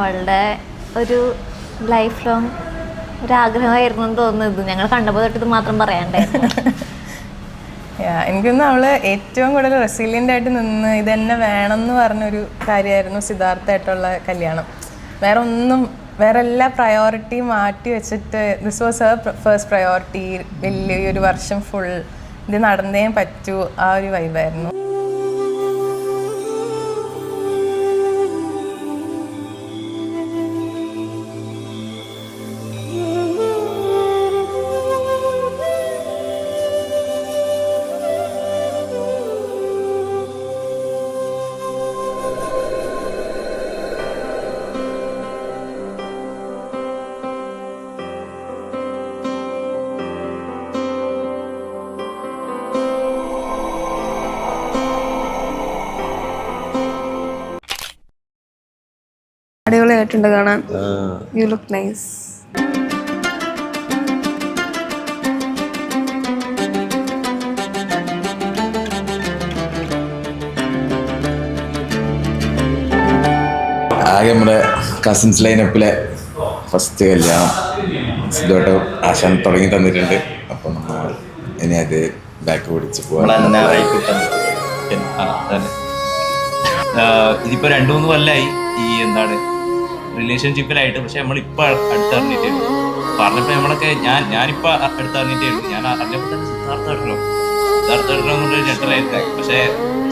അവളുടെ ഒരു life long ഒരാഗ്രഹമായിരുന്നു എന്ന് തോന്നുന്നത്. ഞങ്ങൾ കണ്ടപ്പോൾ തൊട്ട് ഇത് മാത്രം പറയാണ്ടായിരുന്നു. എനിക്കൊന്ന് അവള് ഏറ്റവും കൂടുതൽ റെസിലിയൻ്റ് ആയിട്ട് നിന്ന് ഇതെന്നെ വേണം എന്ന് പറഞ്ഞൊരു കാര്യമായിരുന്നു സിദ്ധാർത്ഥമായിട്ടുള്ള കല്യാണം. വേറെ എല്ലാ പ്രയോറിറ്റിയും മാറ്റി വെച്ചിട്ട് this was Har first priority. വലിയൊരു വർഷം ഫുൾ ഇത് നടന്നേ പറ്റൂ, ആ ഒരു വൈബായിരുന്നു. അടിപൊളിയായിട്ടുണ്ട് കാണാൻ. You look nice. ആകെ നമ്മുടെ കസിൻസ് ലൈനപ്പിലെ ഫസ്റ്റ് കല്യാണം ഇതോട്ട് ആശാൻ തുടങ്ങി തന്നിട്ടുണ്ട്. അപ്പം നമ്മൾ ഇനി അത് ബാക്ക് പിടിച്ച് പോകാൻ ഇതിപ്പോ 2-3 കൊല്ലമായി ഈ എന്താണ് റിലേഷൻഷിപ്പിലായിട്ട്. പക്ഷെ നമ്മളിപ്പോൾ അടുത്തറിഞ്ഞിട്ടേ ഉള്ളൂ. പറഞ്ഞപ്പോൾ നമ്മളൊക്കെ ഞാനിപ്പോൾ അടുത്തറിഞ്ഞിട്ടേ ഉള്ളൂ. ഞാൻ അറിഞ്ഞപ്പോൾ തന്നെ സിദ്ധാർത്ഥ ഇടണം എന്നുള്ളൊരു ഞെട്ടലായിരുന്നു. പക്ഷേ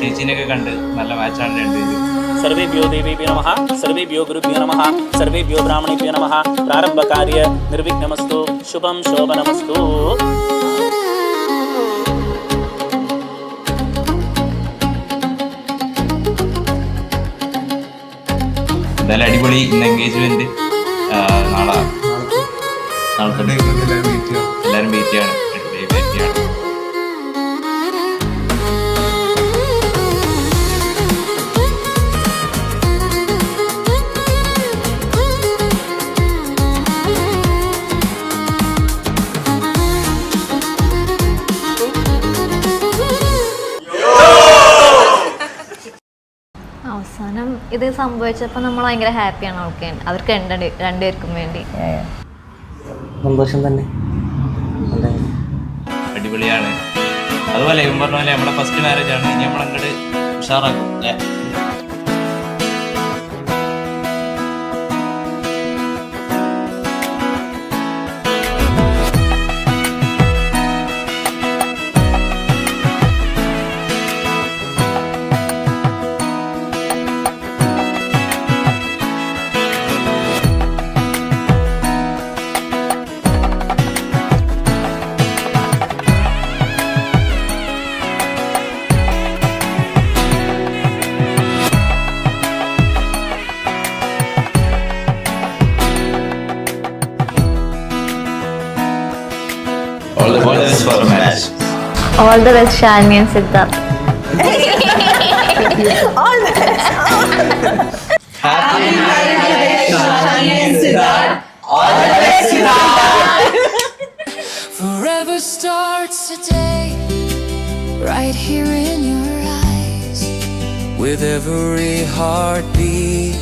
ചേച്ചീനെയൊക്കെ കണ്ട് നല്ല മാച്ചാണ് രണ്ടുപേരും. സർവേഭ്യോ ദേവേഭ്യോ നമഃ, സർവേഭ്യോ ഗുരുഭ്യോ നമഃ, സർവേഭ്യോ ബ്രാഹ്മണേഭ്യോ നമഃ. പ്രാരംഭകാര്യ നിർവിഘ്നമസ്തു, ശുഭം ശോഭനമസ്തു. എന്തായാലും അടിപൊളി ഇന്ന് എൻഗേജ്മെന്റ്. നാളെ എല്ലാവരും വെയിറ്റ് ചെയ്യാണ്. അവസാനം ഇത് സംഭവിച്ചപ്പോൾ നമ്മൾ ഭയങ്കര ഹാപ്പിയാണ്. അവർക്ക് രണ്ടുപേർക്കും വേണ്ടി സന്തോഷം തന്നെ. അടിപൊളിയാണ്. അതുപോലെ ഇവൻ പറഞ്ഞ പോലെ നമ്മളെ ഫസ്റ്റ് മാരേജ് ആണ്. ഇനി നമ്മളങ്ങോട്ട് ഉഷാറാക്കും. All the best for the match. All the best, Shalini and Siddharth. All the best. Happy marriage, Shalini and Siddharth. All the best, Siddharth. Forever starts today, right here in your eyes. With every heartbeat,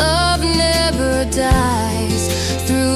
love never dies. Through